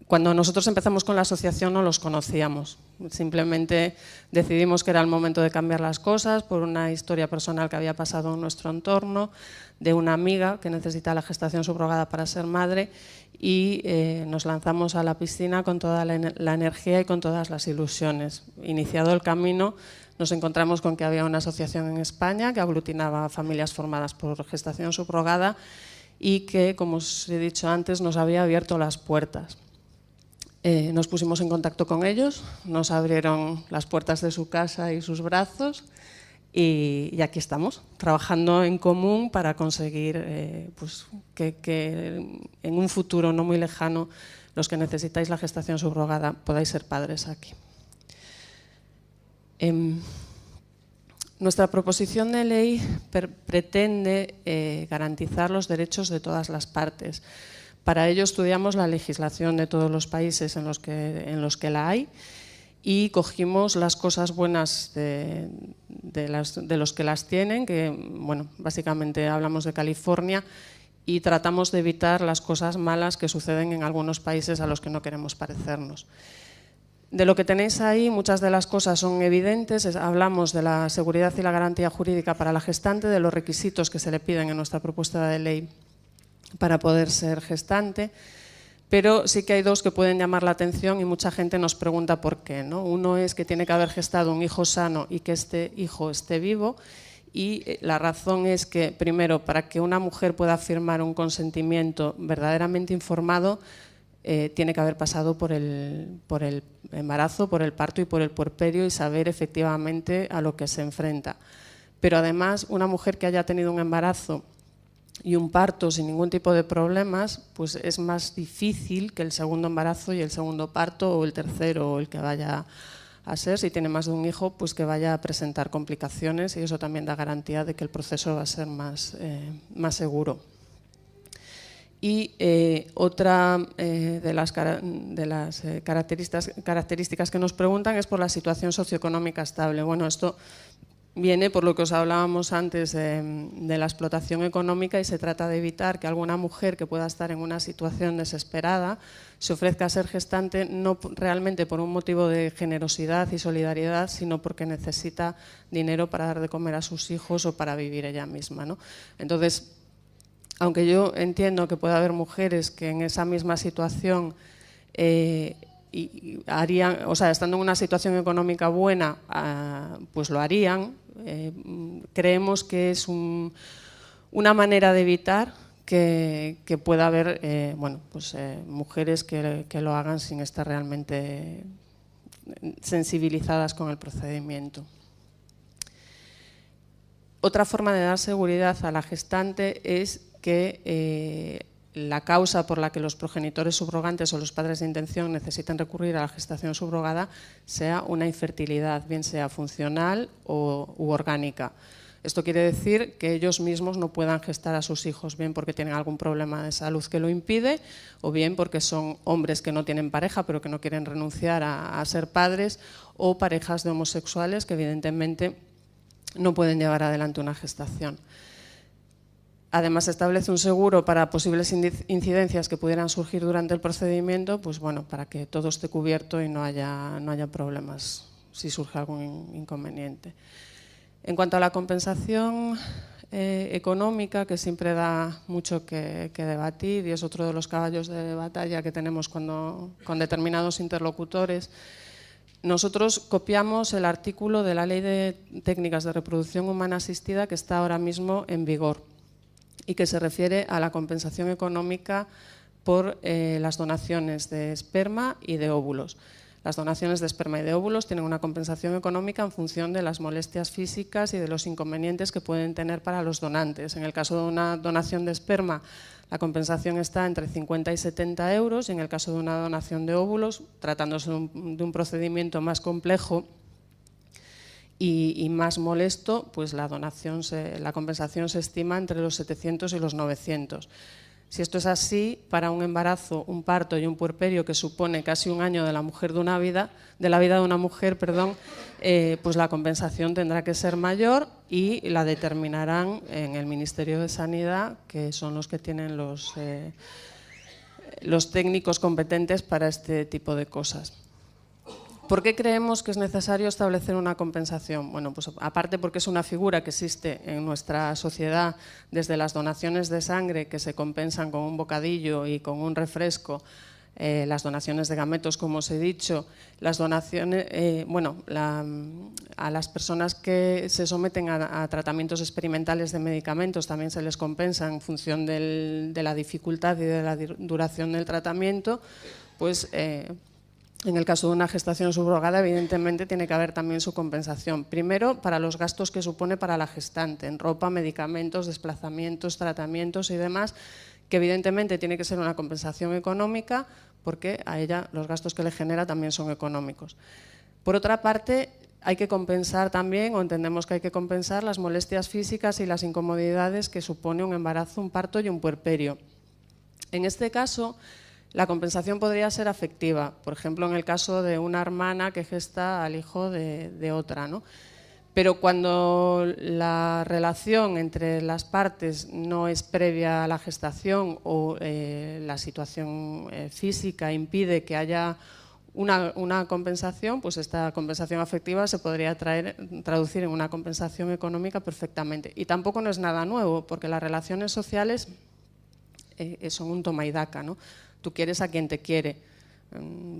Speaker 2: cuando nosotros empezamos con la asociación no los conocíamos, simplemente decidimos que era el momento de cambiar las cosas por una historia personal que había pasado en nuestro entorno, de una amiga que necesita la gestación subrogada para ser madre y nos lanzamos a la piscina con toda la energía y con todas las ilusiones. Iniciado el camino, nos encontramos con que había una asociación en España que aglutinaba familias formadas por gestación subrogada y que, como os he dicho antes, nos había abierto las puertas. Nos pusimos en contacto con ellos, nos abrieron las puertas de su casa y sus brazos y aquí estamos, trabajando en común para conseguir que en un futuro no muy lejano los que necesitáis la gestación subrogada podáis ser padres aquí. Nuestra proposición de ley pretende garantizar los derechos de todas las partes. Para ello estudiamos la legislación de todos los países en los que la hay y cogimos las cosas buenas de los que las tienen, que básicamente hablamos de California, y tratamos de evitar las cosas malas que suceden en algunos países a los que no queremos parecernos. De lo que tenéis ahí, muchas de las cosas son evidentes. Hablamos de la seguridad y la garantía jurídica para la gestante, de los requisitos que se le piden en nuestra propuesta de ley para poder ser gestante, pero sí que hay dos que pueden llamar la atención y mucha gente nos pregunta por qué, ¿no? Uno es que tiene que haber gestado un hijo sano y que este hijo esté vivo, y la razón es que, primero, para que una mujer pueda firmar un consentimiento verdaderamente informado, tiene que haber pasado por el embarazo, por el parto y por el puerperio y saber efectivamente a lo que se enfrenta. Pero además, una mujer que haya tenido un embarazo y un parto sin ningún tipo de problemas, pues es más difícil que el segundo embarazo y el segundo parto, o el tercero, o el que vaya a ser, si tiene más de un hijo, pues que vaya a presentar complicaciones, y eso también da garantía de que el proceso va a ser más seguro. Y otra de las características que nos preguntan es por la situación socioeconómica estable. Bueno, esto viene por lo que os hablábamos antes de la explotación económica, y se trata de evitar que alguna mujer que pueda estar en una situación desesperada se ofrezca a ser gestante, no realmente por un motivo de generosidad y solidaridad, sino porque necesita dinero para dar de comer a sus hijos o para vivir ella misma, ¿no? Entonces, aunque yo entiendo que puede haber mujeres que en esa misma situación estando en una situación económica buena, pues lo harían, creemos que es una manera de evitar que pueda haber mujeres que lo hagan sin estar realmente sensibilizadas con el procedimiento. Otra forma de dar seguridad a la gestante es que la causa por la que los progenitores subrogantes o los padres de intención necesiten recurrir a la gestación subrogada sea una infertilidad, bien sea funcional u orgánica. Esto quiere decir que ellos mismos no puedan gestar a sus hijos, bien porque tienen algún problema de salud que lo impide, o bien porque son hombres que no tienen pareja pero que no quieren renunciar a ser padres, o parejas de homosexuales que evidentemente no pueden llevar adelante una gestación. Además, establece un seguro para posibles incidencias que pudieran surgir durante el procedimiento, pues bueno, para que todo esté cubierto y no haya problemas si surge algún inconveniente. En cuanto a la compensación económica, que siempre da mucho que debatir y es otro de los caballos de batalla que tenemos con determinados interlocutores, nosotros copiamos el artículo de la Ley de Técnicas de Reproducción Humana Asistida que está ahora mismo en vigor y que se refiere a la compensación económica por las donaciones de esperma y de óvulos. Las donaciones de esperma y de óvulos tienen una compensación económica en función de las molestias físicas y de los inconvenientes que pueden tener para los donantes. En el caso de una donación de esperma, la compensación está entre 50 y 70 euros, y en el caso de una donación de óvulos, tratándose de un procedimiento más complejo, y más molesto, pues la compensación se estima entre los 700 y los 900. Si esto es así, para un embarazo, un parto y un puerperio que supone casi un año de la vida de una mujer, pues la compensación tendrá que ser mayor y la determinarán en el Ministerio de Sanidad, que son los que tienen los técnicos competentes para este tipo de cosas. ¿Por qué creemos que es necesario establecer una compensación? Bueno, pues aparte porque es una figura que existe en nuestra sociedad desde las donaciones de sangre que se compensan con un bocadillo y con un refresco, las donaciones de gametos, como os he dicho, las donaciones, a las personas que se someten a tratamientos experimentales de medicamentos también se les compensa en función de la dificultad y de la duración del tratamiento, pues en el caso de una gestación subrogada, evidentemente, tiene que haber también su compensación. Primero, para los gastos que supone para la gestante, en ropa, medicamentos, desplazamientos, tratamientos y demás, que evidentemente tiene que ser una compensación económica, porque a ella los gastos que le genera también son económicos. Por otra parte, hay que compensar también, o entendemos que hay que compensar, las molestias físicas y las incomodidades que supone un embarazo, un parto y un puerperio. En este caso, la compensación podría ser afectiva, por ejemplo, en el caso de una hermana que gesta al hijo de otra, ¿no? Pero cuando la relación entre las partes no es previa a la gestación o la situación física impide que haya una compensación, pues esta compensación afectiva se podría traducir en una compensación económica perfectamente. Y tampoco no es nada nuevo, porque las relaciones sociales son un toma y daca, ¿no? Tú quieres a quien te quiere.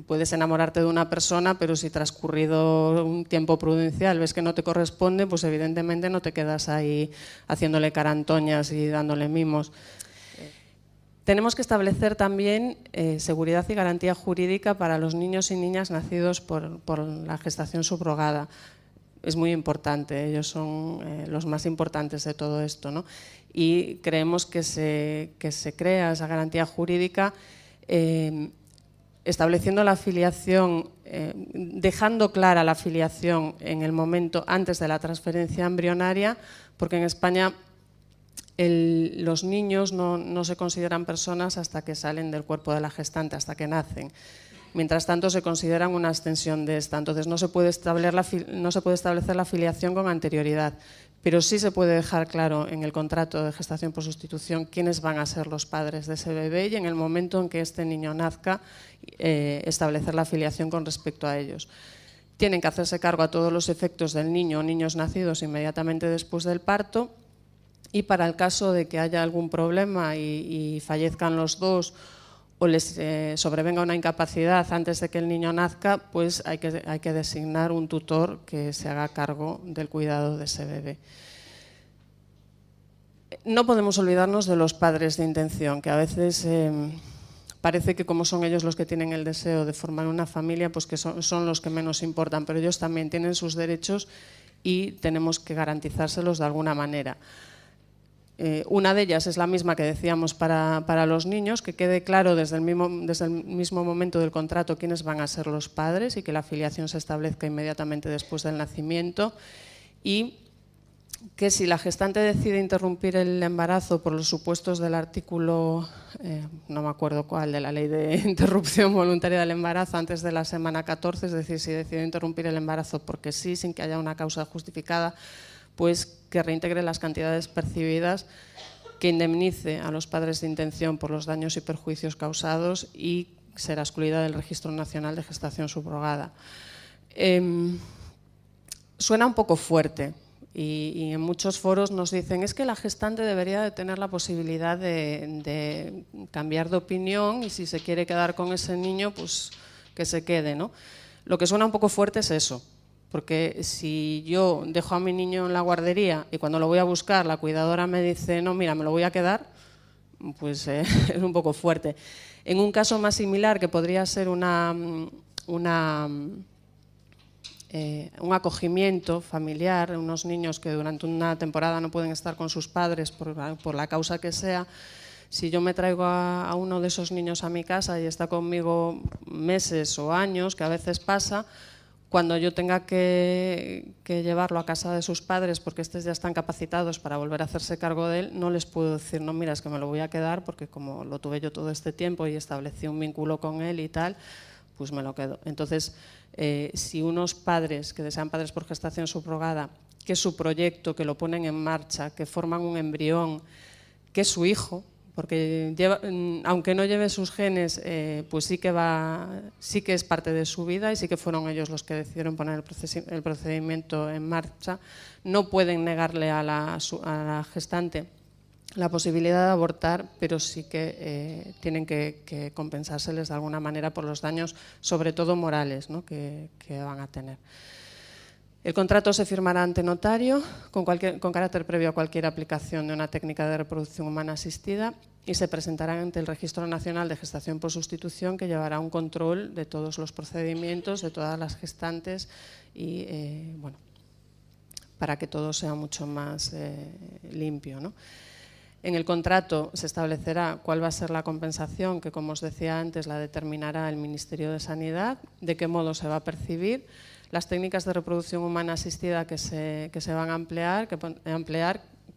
Speaker 2: Puedes enamorarte de una persona, pero si transcurrido un tiempo prudencial ves que no te corresponde, pues evidentemente no te quedas ahí haciéndole carantoñas y dándole mimos. Tenemos que establecer también seguridad y garantía jurídica para los niños y niñas nacidos por la gestación subrogada. Es muy importante, ellos son los más importantes de todo esto, ¿no? Y creemos que se crea esa garantía jurídica estableciendo la filiación, dejando clara la filiación en el momento antes de la transferencia embrionaria, porque en España los niños no se consideran personas hasta que salen del cuerpo de la gestante, hasta que nacen. Mientras tanto, se consideran una extensión de esta. Entonces, no se puede establecer la filiación con anterioridad, pero sí se puede dejar claro en el contrato de gestación por sustitución quiénes van a ser los padres de ese bebé y en el momento en que este niño nazca, establecer la filiación con respecto a ellos. Tienen que hacerse cargo a todos los efectos del niño o niños nacidos inmediatamente después del parto, y para el caso de que haya algún problema y fallezcan los dos o les sobrevenga una incapacidad antes de que el niño nazca, pues hay que designar un tutor que se haga cargo del cuidado de ese bebé. No podemos olvidarnos de los padres de intención, que a veces parece que como son ellos los que tienen el deseo de formar una familia, pues que son los que menos importan, pero ellos también tienen sus derechos y tenemos que garantizárselos de alguna manera. Una de ellas es la misma que decíamos para los niños, que quede claro desde el mismo momento del contrato quiénes van a ser los padres y que la filiación se establezca inmediatamente después del nacimiento, y que si la gestante decide interrumpir el embarazo por los supuestos del artículo, no me acuerdo cuál, de la ley de interrupción voluntaria del embarazo antes de la semana 14, es decir, si decide interrumpir el embarazo porque sí, sin que haya una causa justificada, pues que reintegre las cantidades percibidas, que indemnice a los padres de intención por los daños y perjuicios causados y será excluida del Registro Nacional de Gestación Subrogada. Suena un poco fuerte y en muchos foros nos dicen es que la gestante debería de tener la posibilidad de cambiar de opinión y si se quiere quedar con ese niño, pues que se quede, ¿no? Lo que suena un poco fuerte es eso. Porque si yo dejo a mi niño en la guardería y cuando lo voy a buscar la cuidadora me dice no, mira, me lo voy a quedar, pues es un poco fuerte. En un caso más similar, que podría ser un acogimiento familiar, unos niños que durante una temporada no pueden estar con sus padres por la causa que sea, si yo me traigo a uno de esos niños a mi casa y está conmigo meses o años, que a veces pasa, Cuando yo tenga que llevarlo a casa de sus padres, porque estos ya están capacitados para volver a hacerse cargo de él, no les puedo decir, no, mira, es que me lo voy a quedar porque como lo tuve yo todo este tiempo y establecí un vínculo con él y tal, pues me lo quedo. Entonces, si unos padres que desean padres por gestación subrogada, que es su proyecto, que lo ponen en marcha, que forman un embrión, que es su hijo, porque aunque no lleve sus genes, pues sí que es parte de su vida y sí que fueron ellos los que decidieron poner el procedimiento en marcha. No pueden negarle a la gestante la posibilidad de abortar, pero sí que tienen que compensárseles de alguna manera por los daños, sobre todo morales, ¿no?, que van a tener. El contrato se firmará ante notario con carácter previo a cualquier aplicación de una técnica de reproducción humana asistida y se presentará ante el Registro Nacional de Gestación por Sustitución, que llevará un control de todos los procedimientos, de todas las gestantes y, bueno, para que todo sea mucho más limpio, ¿no? En el contrato se establecerá cuál va a ser la compensación, que como os decía antes la determinará el Ministerio de Sanidad, de qué modo se va a percibir, las técnicas de reproducción humana asistida que se van a emplear,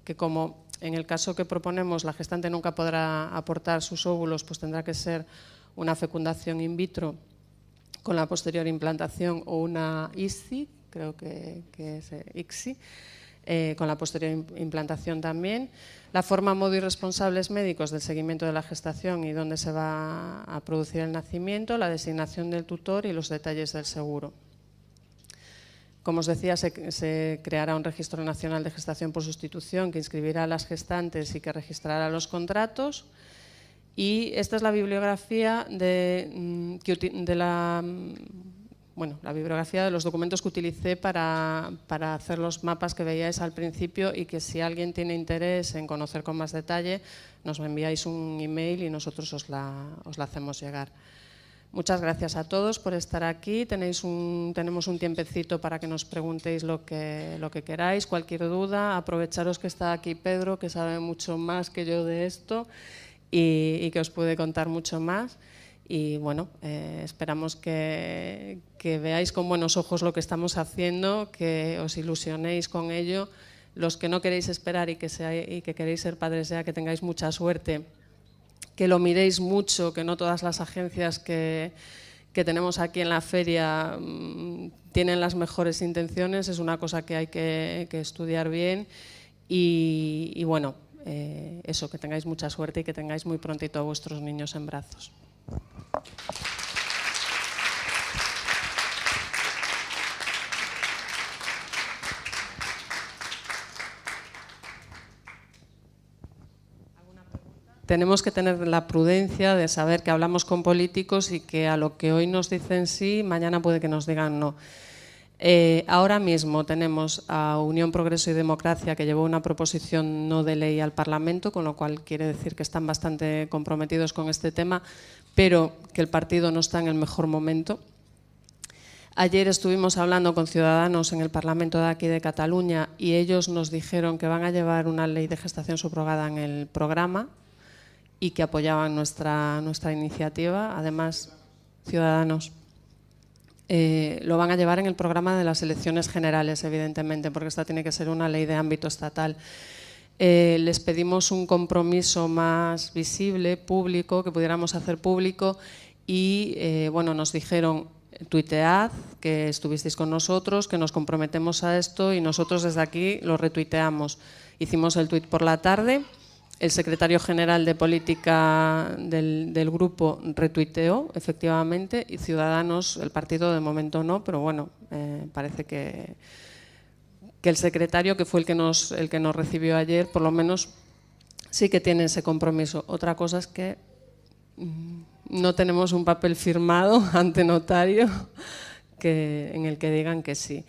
Speaker 2: que como en el caso que proponemos la gestante nunca podrá aportar sus óvulos, pues tendrá que ser una fecundación in vitro con la posterior implantación o una ICSI, creo que es ICSI, con la posterior implantación también. La forma, modo y responsables médicos del seguimiento de la gestación y dónde se va a producir el nacimiento, la designación del tutor y los detalles del seguro. Como os decía, se creará un registro nacional de gestación por sustitución que inscribirá a las gestantes y que registrará los contratos. Y esta es la bibliografía la bibliografía de los documentos que utilicé para hacer los mapas que veíais al principio, y que si alguien tiene interés en conocer con más detalle, nos enviáis un email y nosotros os la hacemos llegar. Muchas gracias a todos por estar aquí. Tenemos un tiempecito para que nos preguntéis lo que queráis, cualquier duda. Aprovecharos que está aquí Pedro, que sabe mucho más que yo de esto y que os puede contar mucho más. Y bueno, esperamos que veáis con buenos ojos lo que estamos haciendo, que os ilusionéis con ello. Los que no queréis esperar y que queréis ser padres ya, que tengáis mucha suerte, que lo miréis mucho, que no todas las agencias que tenemos aquí en la feria tienen las mejores intenciones, es una cosa que hay que estudiar bien y bueno, eso, que tengáis mucha suerte y que tengáis muy prontito a vuestros niños en brazos. Tenemos que tener la prudencia de saber que hablamos con políticos y que a lo que hoy nos dicen sí, mañana puede que nos digan no. Ahora mismo tenemos a Unión, Progreso y Democracia, que llevó una proposición no de ley al Parlamento, con lo cual quiere decir que están bastante comprometidos con este tema, pero que el partido no está en el mejor momento. Ayer estuvimos hablando con Ciudadanos en el Parlamento de aquí de Cataluña y ellos nos dijeron que van a llevar una ley de gestación subrogada en el programa y que apoyaban nuestra iniciativa. Además, Ciudadanos lo van a llevar en el programa de las elecciones generales, evidentemente, porque esta tiene que ser una ley de ámbito estatal. Les pedimos un compromiso más visible, público, que pudiéramos hacer público y bueno, nos dijeron: tuitead que estuvisteis con nosotros, que nos comprometemos a esto, y nosotros desde aquí lo retuiteamos. Hicimos el tuit por la tarde, el secretario general de política del grupo retuiteó, efectivamente, y Ciudadanos, el partido de momento no, pero bueno, parece que el secretario, que fue el que nos recibió ayer, por lo menos sí que tiene ese compromiso. Otra cosa es que no tenemos un papel firmado ante notario en el que digan que sí.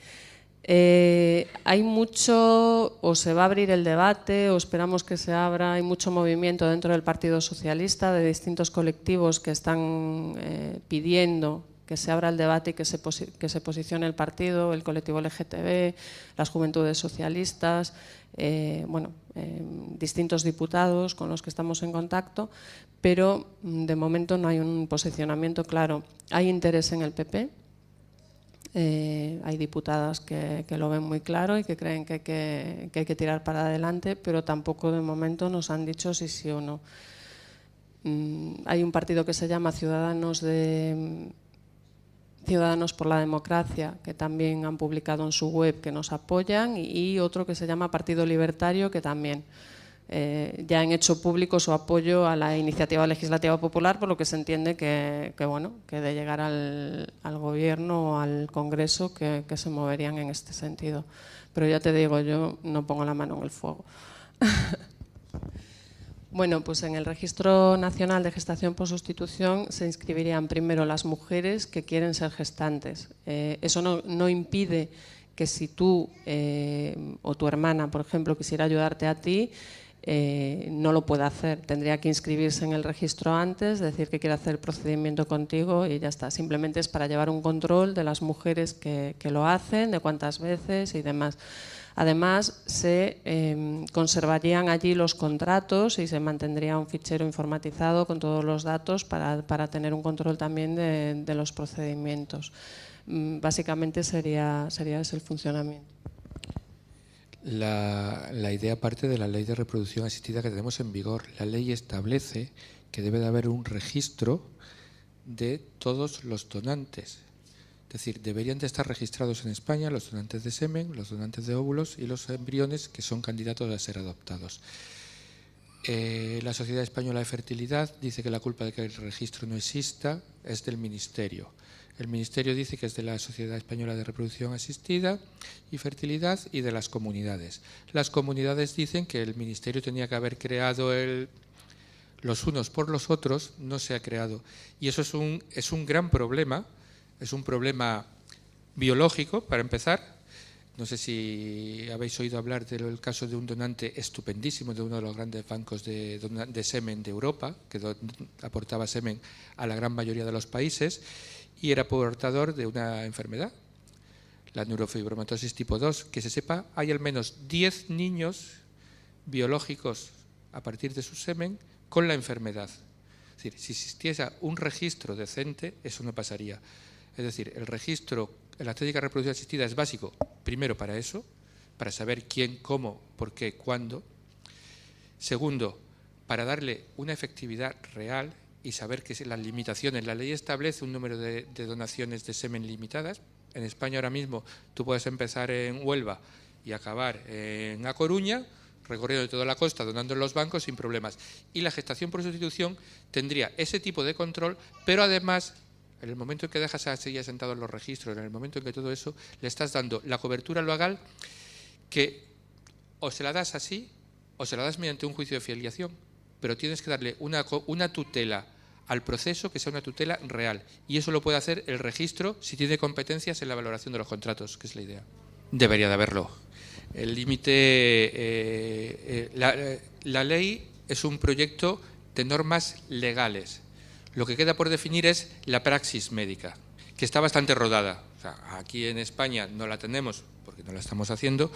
Speaker 2: Hay mucho, o se va a abrir el debate, o esperamos que se abra, hay mucho movimiento dentro del Partido Socialista, de distintos colectivos que están pidiendo que se abra el debate y que se posicione el partido, el colectivo LGTB, las juventudes socialistas, distintos diputados con los que estamos en contacto, pero de momento no hay un posicionamiento claro. Hay interés en el PP, Hay diputadas que lo ven muy claro y que creen que hay que tirar para adelante, pero tampoco de momento nos han dicho si sí o no. Hay un partido que se llama Ciudadanos por la Democracia, que también han publicado en su web que nos apoyan, y otro que se llama Partido Libertario, que también ya han hecho público su apoyo a la iniciativa legislativa popular, por lo que se entiende que de llegar al gobierno o al Congreso que se moverían en este sentido. Pero ya te digo, yo no pongo la mano en el fuego. Bueno, pues en el Registro Nacional de Gestación por Sustitución se inscribirían primero las mujeres que quieren ser gestantes. Eso no impide que si tú o tu hermana, por ejemplo, quisiera ayudarte a ti, no lo puede hacer. Tendría que inscribirse en el registro antes, decir que quiere hacer el procedimiento contigo y ya está. Simplemente es para llevar un control de las mujeres que lo hacen, de cuántas veces y demás. Además, se conservarían allí los contratos y se mantendría un fichero informatizado con todos los datos para tener un control también de los procedimientos. Básicamente sería ese el funcionamiento.
Speaker 1: La idea parte de la ley de reproducción asistida que tenemos en vigor. La ley establece que debe de haber un registro de todos los donantes. Es decir, deberían de estar registrados en España los donantes de semen, los donantes de óvulos y los embriones que son candidatos a ser adoptados. La Sociedad Española de Fertilidad dice que la culpa de que el registro no exista es del Ministerio. El Ministerio dice que es de la Sociedad Española de Reproducción Asistida y Fertilidad y de las comunidades. Las comunidades dicen que el Ministerio tenía que haber creado los unos por los otros, no se ha creado. Y eso es un gran problema, es un problema biológico, para empezar. No sé si habéis oído hablar del caso de un donante estupendísimo de uno de los grandes bancos de semen de Europa, que aportaba semen a la gran mayoría de los países, y era portador de una enfermedad, la neurofibromatosis tipo 2. Que se sepa, hay al menos 10 niños biológicos a partir de su semen con la enfermedad. Es decir, si existiese un registro decente, eso no pasaría. Es decir, el registro en la técnica de reproducción asistida es básico, primero para eso, para saber quién, cómo, por qué, cuándo. Segundo, para darle una efectividad real y saber que las limitaciones. La ley establece un número de donaciones de semen limitadas. En España ahora mismo tú puedes empezar en Huelva y acabar en A Coruña, recorriendo toda la costa, donando en los bancos sin problemas. Y la gestación por sustitución tendría ese tipo de control, pero además, en el momento en que dejas a seguir sentado en los registros, en el momento en que todo eso, le estás dando la cobertura legal que o se la das así o se la das mediante un juicio de filiación, pero tienes que darle una tutela al proceso que sea una tutela real. Y eso lo puede hacer el registro si tiene competencias en la valoración de los contratos, que es la idea. Debería de haberlo. El límite, la ley es un proyecto de normas legales. Lo que queda por definir es la praxis médica, que está bastante rodada. O sea, aquí en España no la tenemos porque no la estamos haciendo,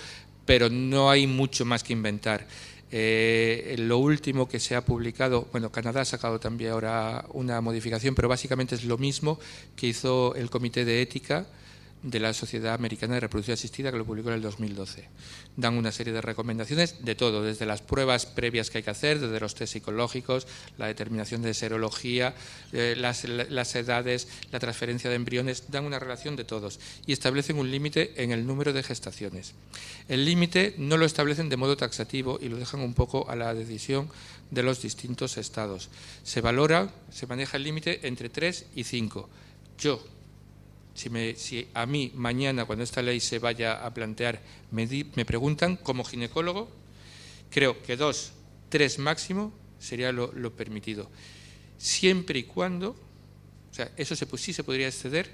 Speaker 1: pero no hay mucho más que inventar. Lo último que se ha publicado, bueno, Canadá ha sacado también ahora una modificación, pero básicamente es lo mismo que hizo el Comité de Ética de la Sociedad Americana de Reproducción Asistida, que lo publicó en el 2012. Dan una serie de recomendaciones de todo, desde las pruebas previas que hay que hacer, desde los test psicológicos, la determinación de serología, las edades, la transferencia de embriones, dan una relación de todos y establecen un límite en el número de gestaciones. El límite no lo establecen de modo taxativo y lo dejan un poco a la decisión de los distintos estados. Se maneja el límite entre 3 y 5. Si a mí mañana, cuando esta ley se vaya a plantear, me preguntan, como ginecólogo, creo que 2, 3 máximo sería lo permitido. Siempre y cuando, o sea, eso sí se podría exceder,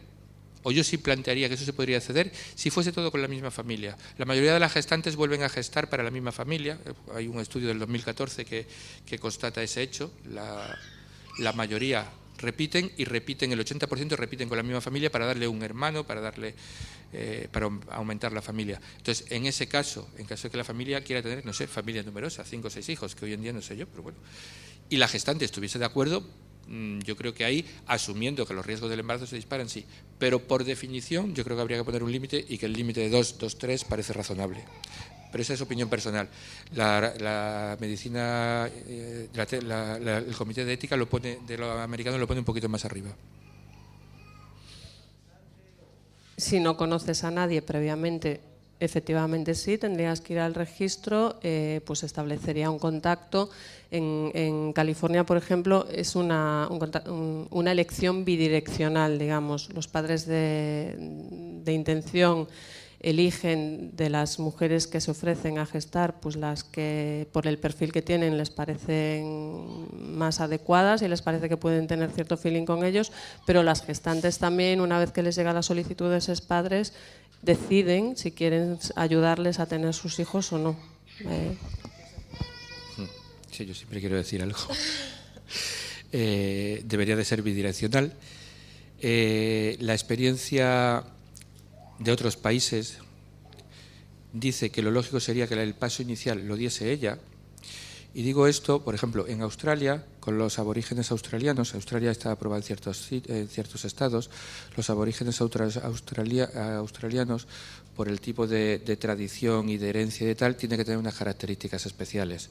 Speaker 1: o yo sí plantearía que eso se podría exceder, si fuese todo con la misma familia. La mayoría de las gestantes vuelven a gestar para la misma familia. Hay un estudio del 2014 que constata ese hecho. La mayoría repiten, el 80% repiten con la misma familia para darle un hermano, para aumentar la familia. Entonces, en ese caso, en caso de que la familia quiera tener, no sé, familia numerosa, 5 o 6 hijos, que hoy en día no sé yo, pero bueno, y la gestante estuviese de acuerdo, Yo creo que ahí, asumiendo que los riesgos del embarazo se disparan, sí. Pero por definición, yo creo que habría que poner un límite y que el límite de 2, 3 parece razonable. Pero esa es opinión personal. La medicina, el comité de ética de los americanos lo pone un poquito más arriba.
Speaker 2: Si no conoces a nadie previamente, efectivamente sí, tendrías que ir al registro, pues establecería un contacto. En California, por ejemplo, es una elección bidireccional, digamos. Los padres de intención eligen de las mujeres que se ofrecen a gestar, pues las que por el perfil que tienen les parecen más adecuadas y les parece que pueden tener cierto feeling con ellos, pero las gestantes también, una vez que les llega la solicitud de esos padres, deciden si quieren ayudarles a tener sus hijos o no.
Speaker 1: Sí, yo siempre quiero decir algo. Debería de ser bidireccional. La experiencia de otros países dice que lo lógico sería que el paso inicial lo diese ella. Y digo esto, por ejemplo, en Australia, con los aborígenes australianos. Australia está aprobada en ciertos estados. Los aborígenes australianos, por el tipo de tradición y de herencia y de tal, tienen que tener unas características especiales.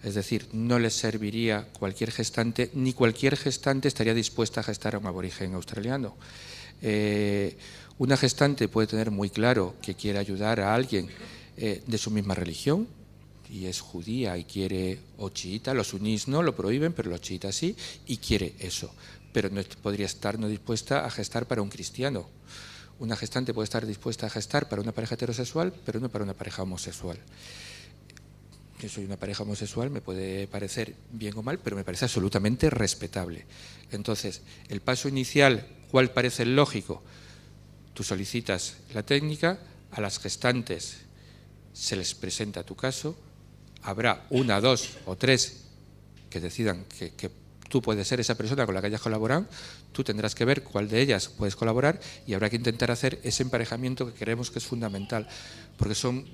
Speaker 1: Es decir, no les serviría cualquier gestante, ni cualquier gestante estaría dispuesta a gestar a un aborigen australiano. Una gestante puede tener muy claro que quiere ayudar a alguien de su misma religión, y es judía y quiere, o chiita, los sunís no lo prohíben, pero los chiitas sí, y quiere eso, pero no podría estar no dispuesta a gestar para un cristiano. Una gestante puede estar dispuesta a gestar para una pareja heterosexual, pero no para una pareja homosexual. Yo soy una pareja homosexual, me puede parecer bien o mal, pero me parece absolutamente respetable. Entonces, el paso inicial, ¿cuál parece el lógico? Tú solicitas la técnica, a las gestantes se les presenta tu caso, habrá 1, 2 o 3 que decidan que tú puedes ser esa persona con la que hayas colaborado, tú tendrás que ver cuál de ellas puedes colaborar y habrá que intentar hacer ese emparejamiento que creemos que es fundamental, porque son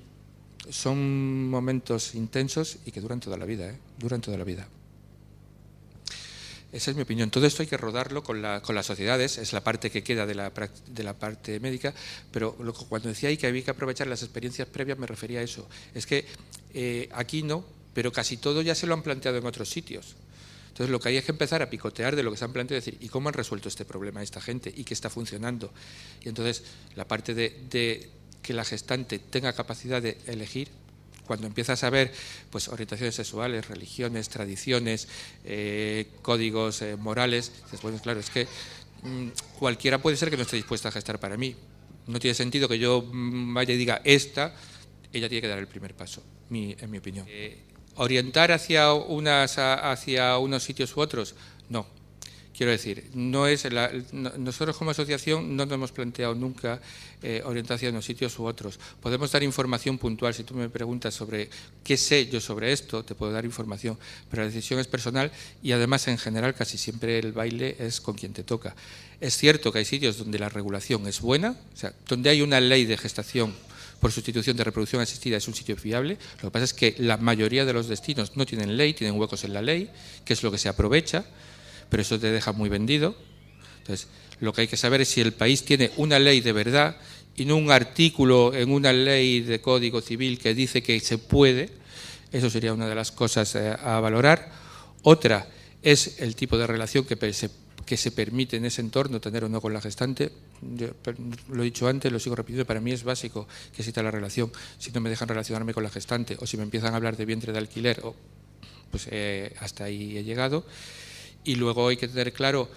Speaker 1: momentos intensos y que duran toda la vida, duran toda la vida. Esa es mi opinión. Todo esto hay que rodarlo con las sociedades, es la parte que queda de la parte médica, pero cuando decía ahí que había que aprovechar las experiencias previas me refería a eso. Es que aquí no, pero casi todo ya se lo han planteado en otros sitios. Entonces lo que hay es que empezar a picotear de lo que se han planteado y decir, ¿y cómo han resuelto este problema esta gente? ¿Y qué está funcionando? Y entonces la parte de que la gestante tenga capacidad de elegir, cuando empiezas a ver pues, orientaciones sexuales, religiones, tradiciones, códigos morales, dices, bueno, claro, es que cualquiera puede ser que no esté dispuesta a gestar para mí. No tiene sentido que yo vaya y diga ella tiene que dar el primer paso, en mi opinión. ¿Orientar hacia unos sitios u otros? No. Quiero decir, nosotros como asociación no nos hemos planteado nunca orientar hacia unos sitios u otros. Podemos dar información puntual. Si tú me preguntas sobre qué sé yo sobre esto, te puedo dar información, pero la decisión es personal y además en general casi siempre el baile es con quien te toca. Es cierto que hay sitios donde la regulación es buena, o sea, donde hay una ley de gestación por sustitución de reproducción asistida es un sitio fiable. Lo que pasa es que la mayoría de los destinos no tienen ley, tienen huecos en la ley, que es lo que se aprovecha, pero eso te deja muy vendido. Entonces, lo que hay que saber es si el país tiene una ley de verdad y no un artículo en una ley de Código Civil que dice que se puede. Eso sería una de las cosas a valorar. Otra es el tipo de relación que se permite en ese entorno tener o no con la gestante. Yo lo he dicho antes, lo sigo repitiendo, para mí es básico que exista la relación. Si no me dejan relacionarme con la gestante o si me empiezan a hablar de vientre de alquiler, pues hasta ahí he llegado. Y luego hay que tener claro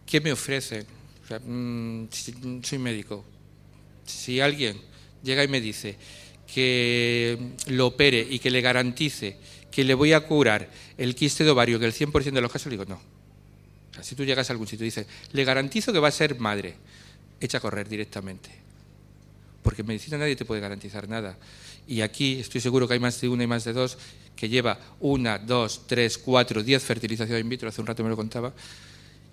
Speaker 1: qué me ofrecen. O sea, soy médico. Si alguien llega y me dice que lo opere y que le garantice que le voy a curar el quiste de ovario en el 100% de los casos, le digo no. O sea, si tú llegas a algún sitio y dices, le garantizo que va a ser madre, echa a correr directamente. Porque en medicina nadie te puede garantizar nada. Y aquí estoy seguro que hay más de una y más de dos que lleva 1, 2, 3, 4, 10 fertilizaciones in vitro, hace un rato me lo contaba,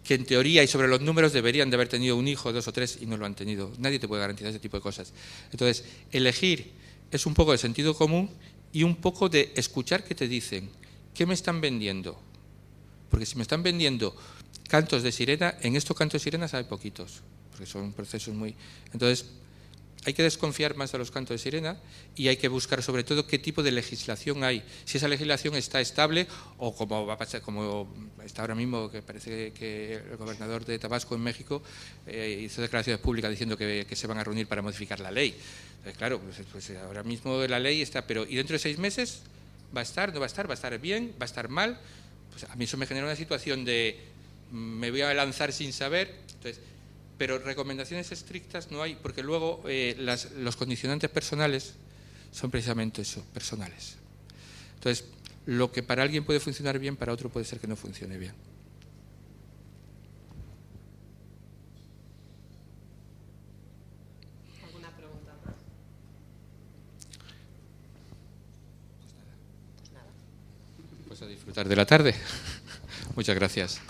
Speaker 1: que en teoría y sobre los números deberían de haber tenido un hijo, 2 o 3 y no lo han tenido. Nadie te puede garantizar ese tipo de cosas. Entonces, elegir es un poco de sentido común y un poco de escuchar qué te dicen, qué me están vendiendo. Porque si me están vendiendo cantos de sirena, en estos cantos de sirenas hay poquitos, porque son procesos muy... Entonces, hay que desconfiar más de los cantos de sirena y hay que buscar sobre todo qué tipo de legislación hay. Si esa legislación está estable o como va a pasar, como está ahora mismo, que parece que el gobernador de Tabasco en México hizo declaraciones públicas diciendo que se van a reunir para modificar la ley. Entonces, claro, pues ahora mismo la ley está, pero ¿y dentro de 6 meses va a estar, no va a estar, va a estar bien, va a estar mal? Pues a mí eso me genera una situación de me voy a lanzar sin saber. Entonces, pero recomendaciones estrictas no hay, porque luego los condicionantes personales son precisamente eso, personales. Entonces, lo que para alguien puede funcionar bien, para otro puede ser que no funcione bien.
Speaker 2: ¿Alguna pregunta más?
Speaker 1: Pues a disfrutar de la tarde. Muchas gracias.